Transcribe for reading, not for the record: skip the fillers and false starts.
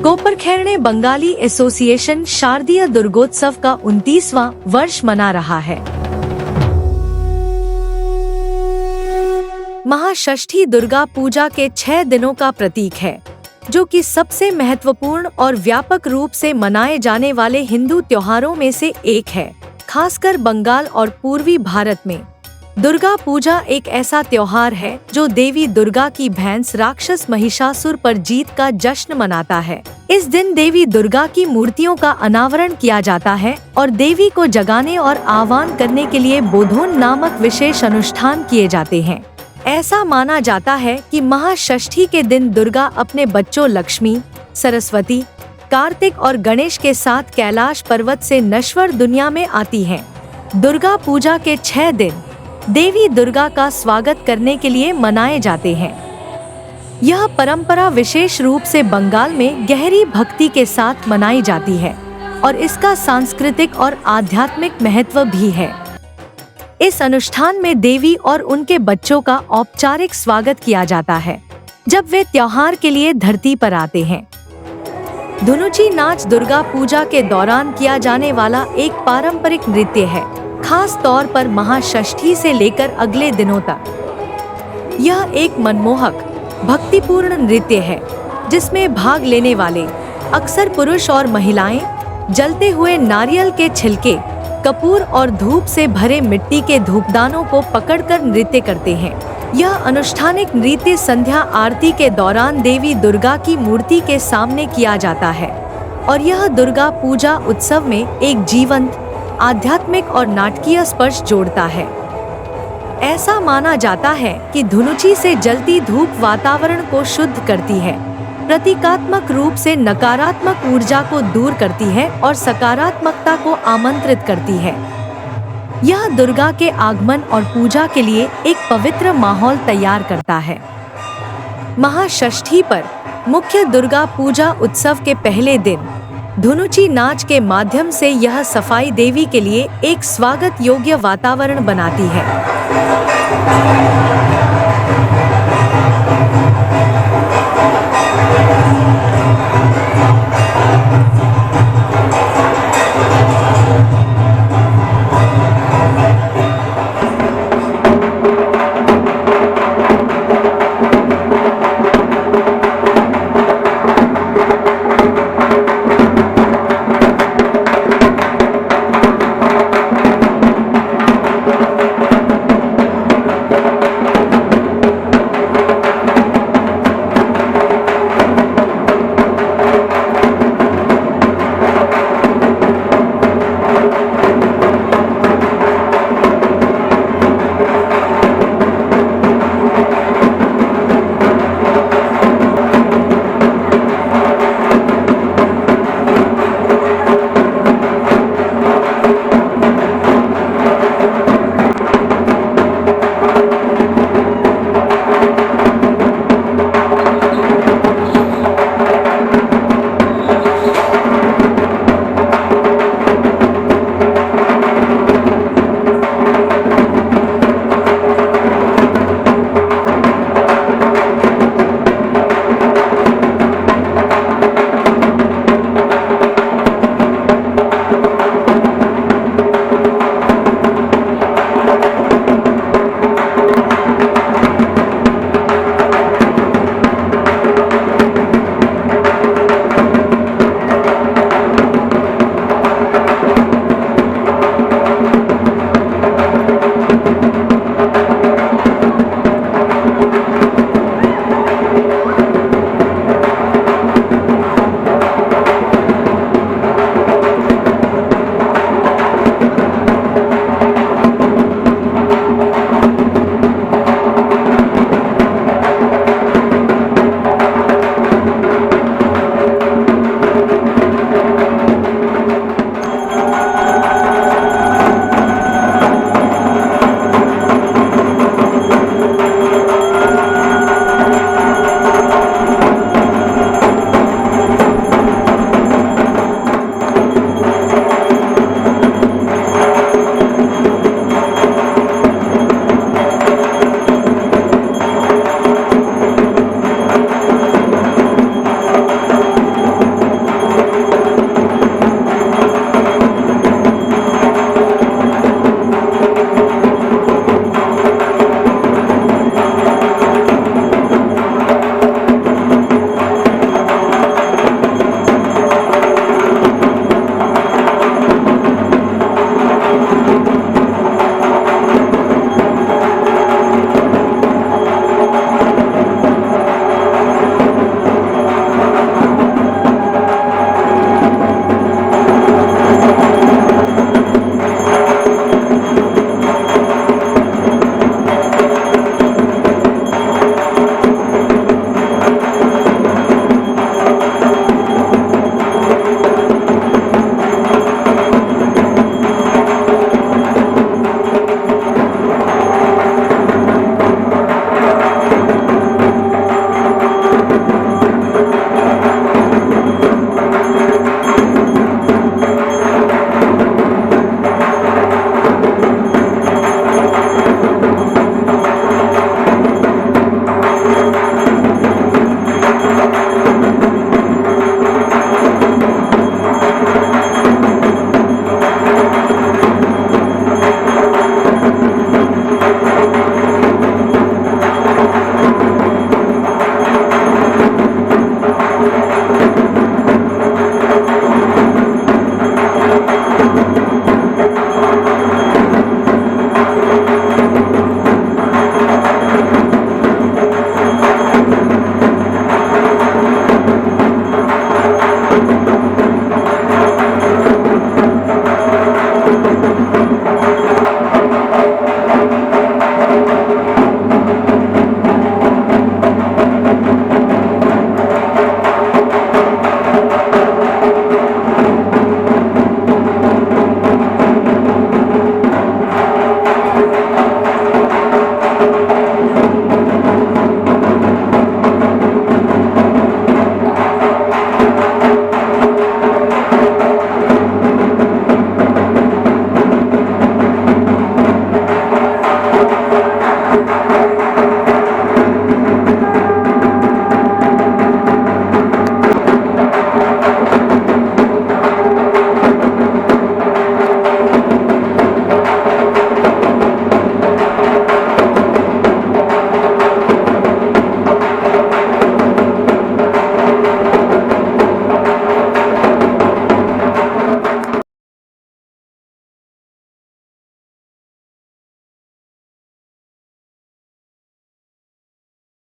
Koparkhairane Bengali association शारदीय दुर्गोत्सव का 29वां वर्ष मना रहा है। महाषष्ठी दुर्गा पूजा के 6 दिनों का प्रतीक है, जो कि सबसे महत्वपूर्ण और व्यापक रूप से मनाए जाने वाले हिंदू त्योहारों में से एक है। खासकर बंगाल और पूर्वी भारत में दुर्गा पूजा एक ऐसा त्योहार है जो देवी दुर्गा की भैंस राक्षस महिषासुर पर जीत का जश्न मनाता है। इस दिन देवी दुर्गा की मूर्तियों का अनावरण किया जाता है और देवी को जगाने और आह्वान करने के लिए बोधोन नामक विशेष अनुष्ठान किए जाते हैं। ऐसा माना जाता है कि महाषष्ठी के दिन दुर्गा अपने बच्चों लक्ष्मी, सरस्वती, कार्तिक और गणेश के साथ कैलाश पर्वत से नश्वर दुनिया में आती हैं। दुर्गा पूजा के 6 दिन देवी दुर्गा का स्वागत करने के लिए मनाए जाते हैं। यह परंपरा विशेष रूप से बंगाल में गहरी भक्ति के साथ मनाई जाती है और इसका सांस्कृतिक और आध्यात्मिक महत्व भी है। इस अनुष्ठान में देवी और उनके बच्चों का औपचारिक स्वागत किया जाता है जब वे त्योहार के लिए धरती पर आते हैं। धुनुची नाच दुर्गा पूजा के दौरान किया जाने वाला एक पारंपरिक नृत्य है, खास तौर पर महाषष्ठी से लेकर अगले दिनों तक। यह एक मनमोहक, भक्तिपूर्ण नृत्य है जिसमें भाग लेने वाले अक्सर पुरुष और महिलाएं जलते हुए नारियल के छिलके, कपूर और धूप से भरे मिट्टी के धूपदानों को पकड़कर नृत्य करते हैं। यह अनुष्ठानिक नृत्य संध्या आरती के दौरान देवी दुर्गा की मूर्ति के सामने किया जाता है और यह दुर्गा पूजा उत्सव में एक जीवंत, आध्यात्मिक और नाटकीय स्पर्श जोड़ता है। ऐसा माना जाता है कि धुनुची से जलती धूप वातावरण को शुद्ध करती है, प्रतीकात्मक रूप से नकारात्मक ऊर्जा को दूर करती है और सकारात्मकता को आमंत्रित करती है। यह दुर्गा के आगमन और पूजा के लिए एक पवित्र माहौल तैयार करता है। महाषष्ठी पर मुख्य दुर्गा पूजा उत्सव के पहले दिन धुनुची नाच के माध्यम से यह सफाई देवी के लिए एक स्वागत योग्य वातावरण बनाती है।